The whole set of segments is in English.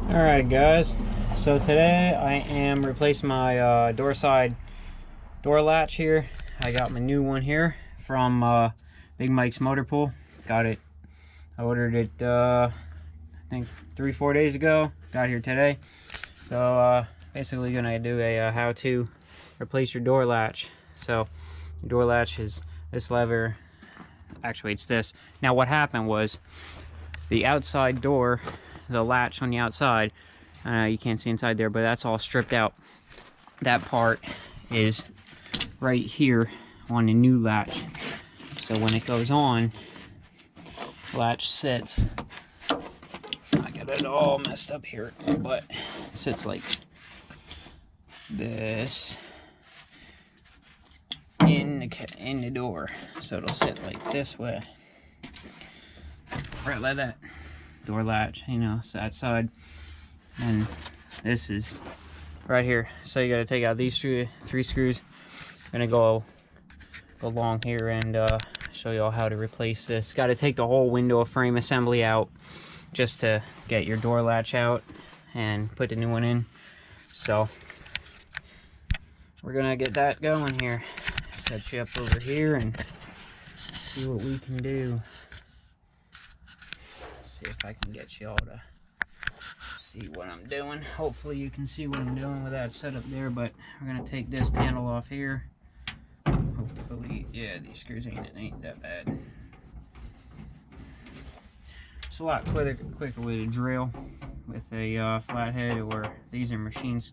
Alright guys, so today I am replacing my door side door latch here. I got my new one here from Big Mike's Motor Pool. Got it, I ordered it I think 3-4 days ago, got here today. So basically gonna do a how to replace your door latch. So your door latch is this lever, actuates this. Now what happened was the outside door, the latch on the outside, you can't see inside there, but that's all stripped out. That part is right here on the new latch. So when it goes on, latch sits, I got it all messed up here, but it sits like this in the door. So it'll sit like this way, right like that. Door latch, you know, it's that side, and this is right here. So you got to take out these three screws. I'm gonna go along here and show you all how to replace this. Got to take the whole window frame assembly out just to get your door latch out and put the new one in. So we're gonna get that going here. Set you up over here and see what we can do. See if I can get you all to see what I'm doing. Hopefully you can see what I'm doing with that setup there, but we're gonna take this panel off here. Hopefully, yeah, these screws ain't that bad. It's a lot quicker way to drill with a flathead, or these are machines,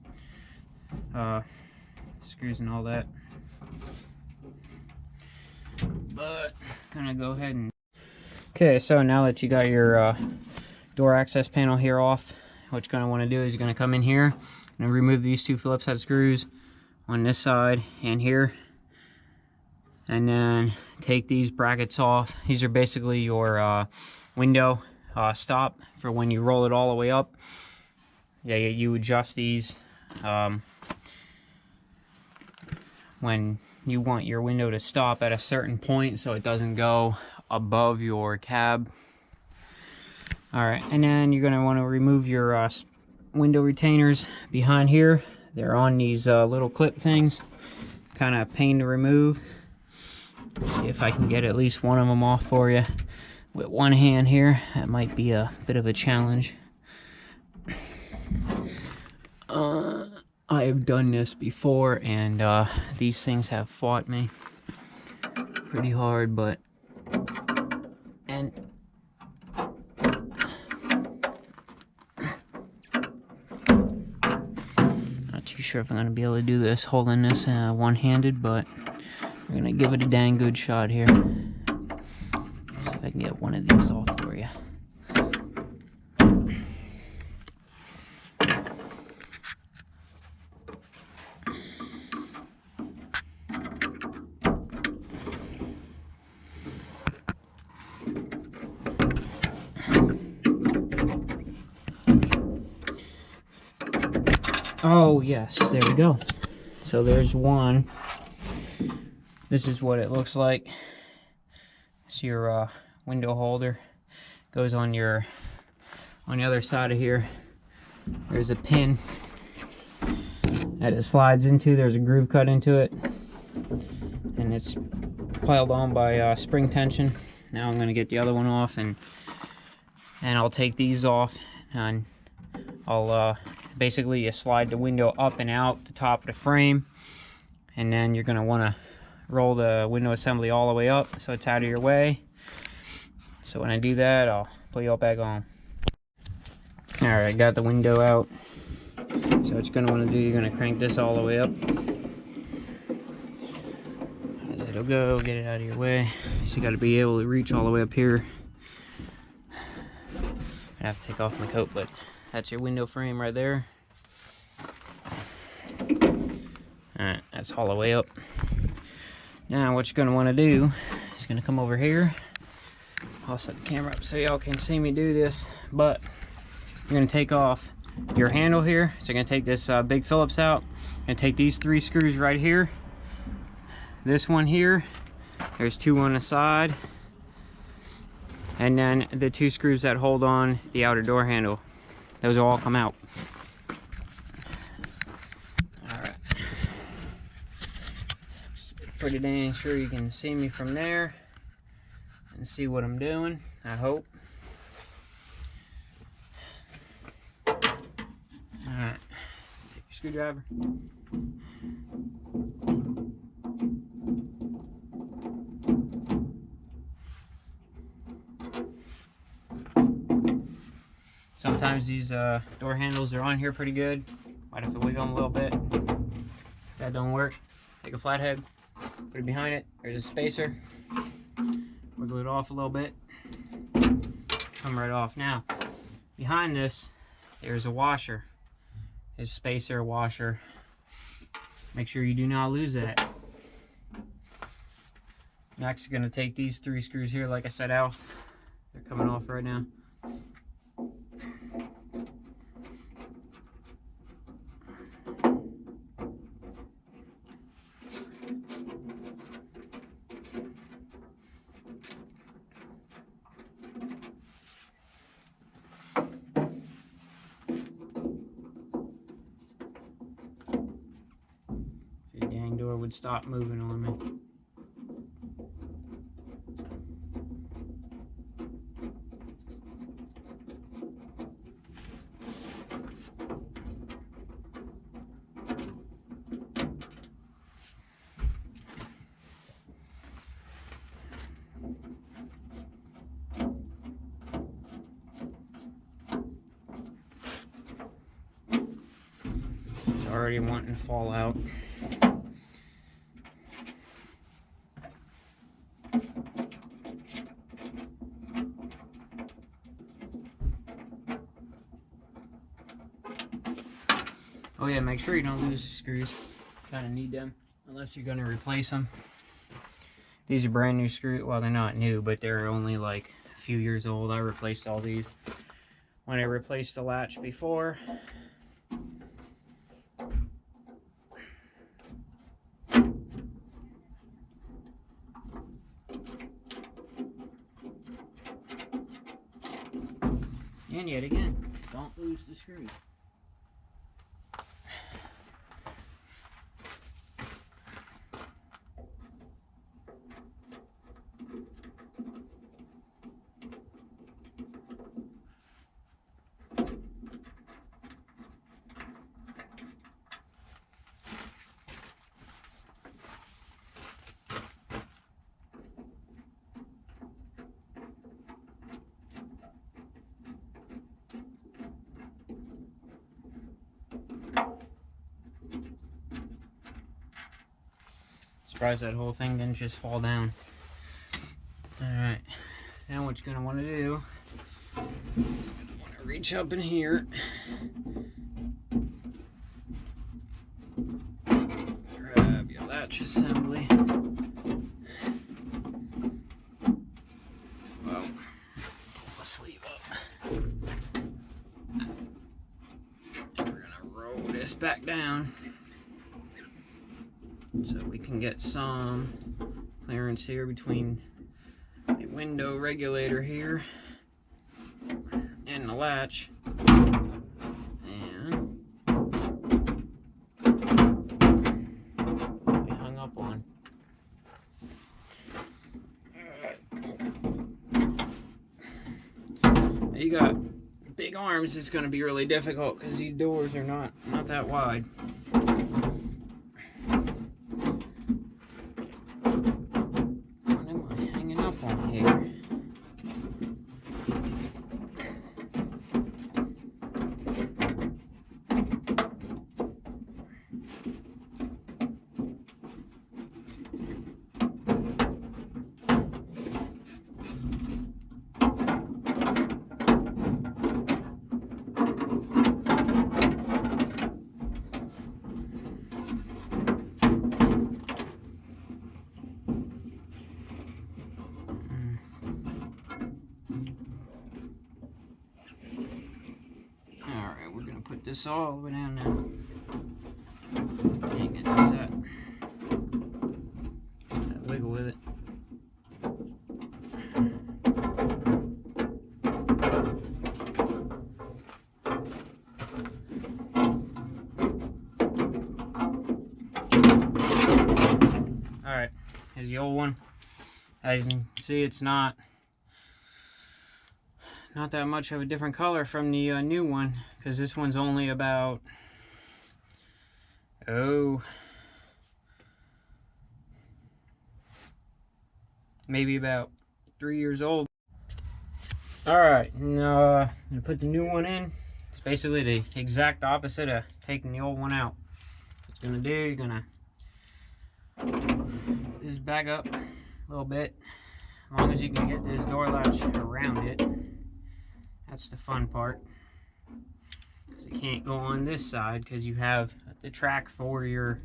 screws and all that. But gonna go ahead and okay, so now that you got your door access panel here off, what you're going to want to do is you're going to come in here and remove these two Phillips head screws on this side and here, and then take these brackets off. These are basically your window stop for when you roll it all the way up. Yeah, you adjust these when you want your window to stop at a certain point so it doesn't go above your cab. Alright, and then you're going to want to remove your window retainers behind here. They're on these little clip things, kind of pain to remove. Let's see if I can get at least one of them off for you with one hand here. That might be a bit of a challenge. I have done this before, and these things have fought me pretty hard, but not too sure if I'm going to be able to do this holding this one-handed, but we're going to give it a dang good shot here. See if I can get one of these off for you. Oh yes, there we go. So there's one. This is what it looks like. It's your window holder. Goes on the other side of here. There's a pin that it slides into. There's a groove cut into it, and it's piled on by spring tension. Now I'm going to get the other one off, and I'll take these off, and I'll basically you slide the window up and out the top of the frame, and then you're going to want to roll the window assembly all the way up so it's out of your way. So when I do that, I'll put you all back on. Alright, got the window out. So what you're going to want to do, you're going to crank this all the way up as it'll go, get it out of your way. So you got to be able to reach all the way up here. I have to take off my coat, but that's your window frame right there. Alright, that's all the way up. Now what you're going to want to do is going to come over here. I'll set the camera up so y'all can see me do this, but you're going to take off your handle here. So you're going to take this big Phillips out and take these three screws right here. This one here, there's two on the side, and then the two screws that hold on the outer door handle. those will all come out. Alright. Pretty dang sure you can see me from there and see what I'm doing, I hope. Alright. Take your screwdriver. Sometimes these door handles are on here pretty good. Might have to wiggle them a little bit. If that don't work, take a flathead, put it behind it. There's a spacer. Wiggle it off a little bit. Come right off. Now, behind this, there's a washer. There's a spacer, washer. Make sure you do not lose that. I'm actually going to take these 3 screws here, like I said, out. They're coming off right now. The dang door would stop moving on me. It's already wanting to fall out. Oh yeah, make sure you don't lose the screws. Kind of need them, unless you're going to replace them. These are brand new screws. Well, they're not new, but they're only like a few years old. I replaced all these when I replaced the latch before. And yet again, don't lose the screws. Surprised that whole thing didn't just fall down. Alright, now what you're going to want to do is you're going to want to reach up in here, grab your latch assembly. Well, pull the sleeve up. And we're going to roll this back down, so we can get some clearance here between the window regulator here and the latch. And we hung up on. Now you got big arms, it's going to be really difficult because these doors are not that wide. Put this all the way down now. Can't get this set. Gotta wiggle with it. as the old one. As you can see, it's not that much of a different color from the new one, because this one's only about maybe about 3 years old. Alright, now I'm going to put the new one in. It's basically the exact opposite of taking the old one out. What it's going to do, you're going to just back up a little bit. As long as you can get this door latch around it. That's the fun part. Because it can't go on this side because you have the track for your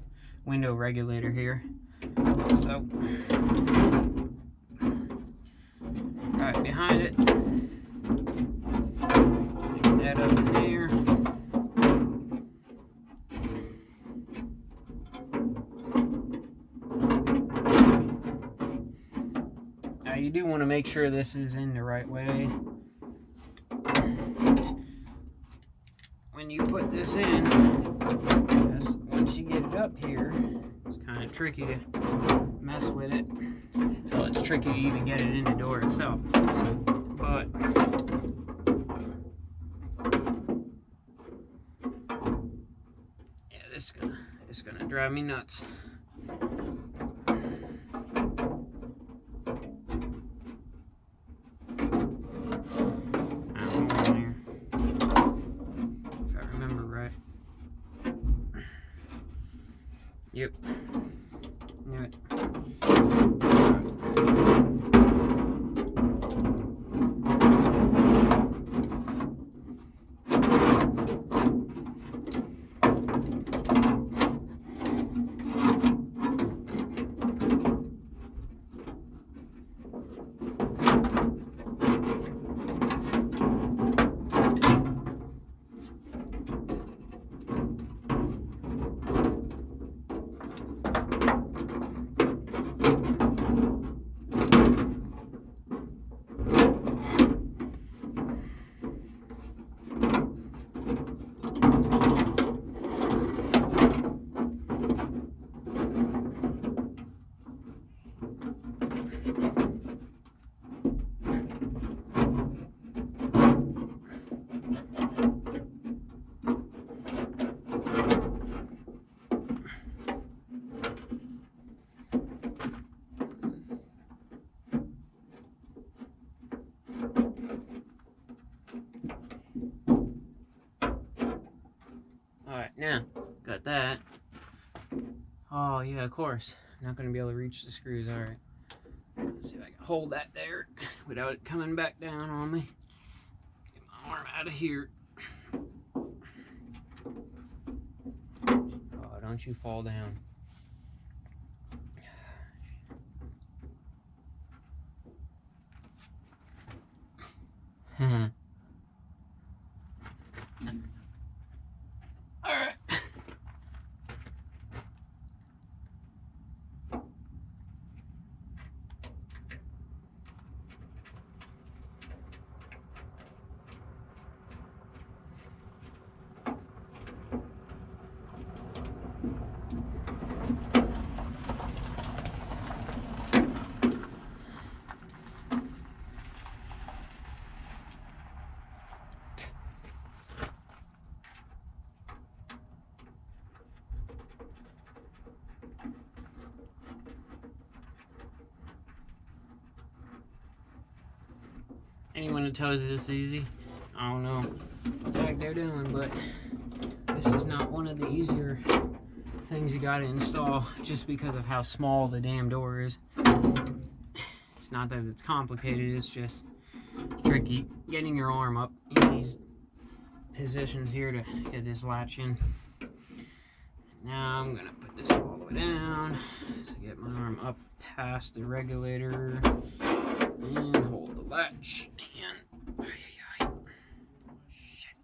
window regulator here. So, right behind it. Get that up in there. Now you do want to make sure this is in the right way. When you put this in, because once you get it up here, it's kind of tricky to mess with it. So it's tricky to even get it in the door itself. But yeah, this is gonna drive me nuts. Yep. Knew it. Alright, now, got that. Oh, yeah, of course. Not going to be able to reach the screws. Alright. Let's see if I can hold that there without it coming back down on me. Get my arm out of here. Oh, don't you fall down. Alright. Anyone who tells you it's easy, I don't know what the heck they're doing, but this is not one of the easier things you gotta install just because of how small the damn door is. It's not that it's complicated, it's just tricky getting your arm up in these positions here to get this latch in. Now I'm gonna put this all the way down to get my arm up past the regulator and hold the latch and shit.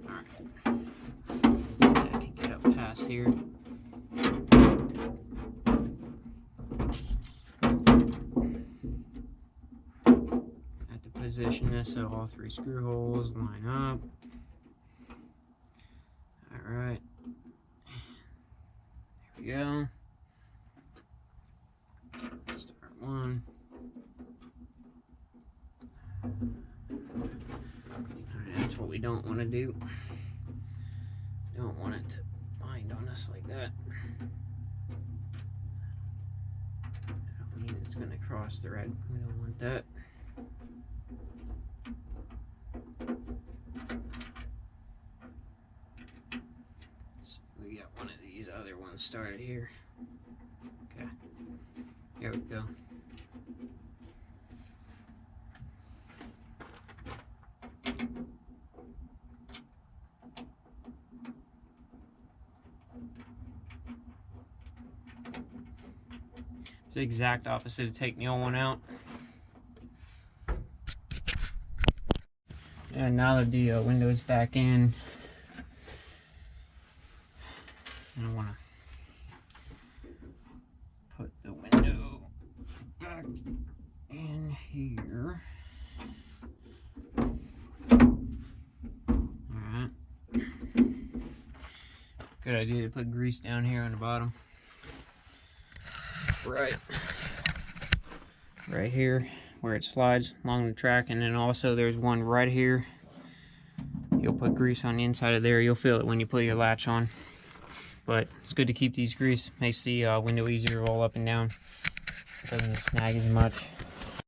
Alright. I can get up past here. Have to position this so all three screw holes line up. go. Start one. Alright, that's what we don't want to do. Don't want it to bind on us like that. I don't mean it's going to cross thread. We don't want that. So we got one of these other ones started here. Okay, here we go. It's the exact opposite of taking the old one out. And now that the window's back in, I want to put the window back in here. Alright. Good idea to put grease down here on the bottom. Right here where it slides along the track, and then also there's one right here. You'll put grease on the inside of there. You'll feel it when you put your latch on, but it's good to keep these grease. Makes the window easier to roll up and down. It doesn't snag as much.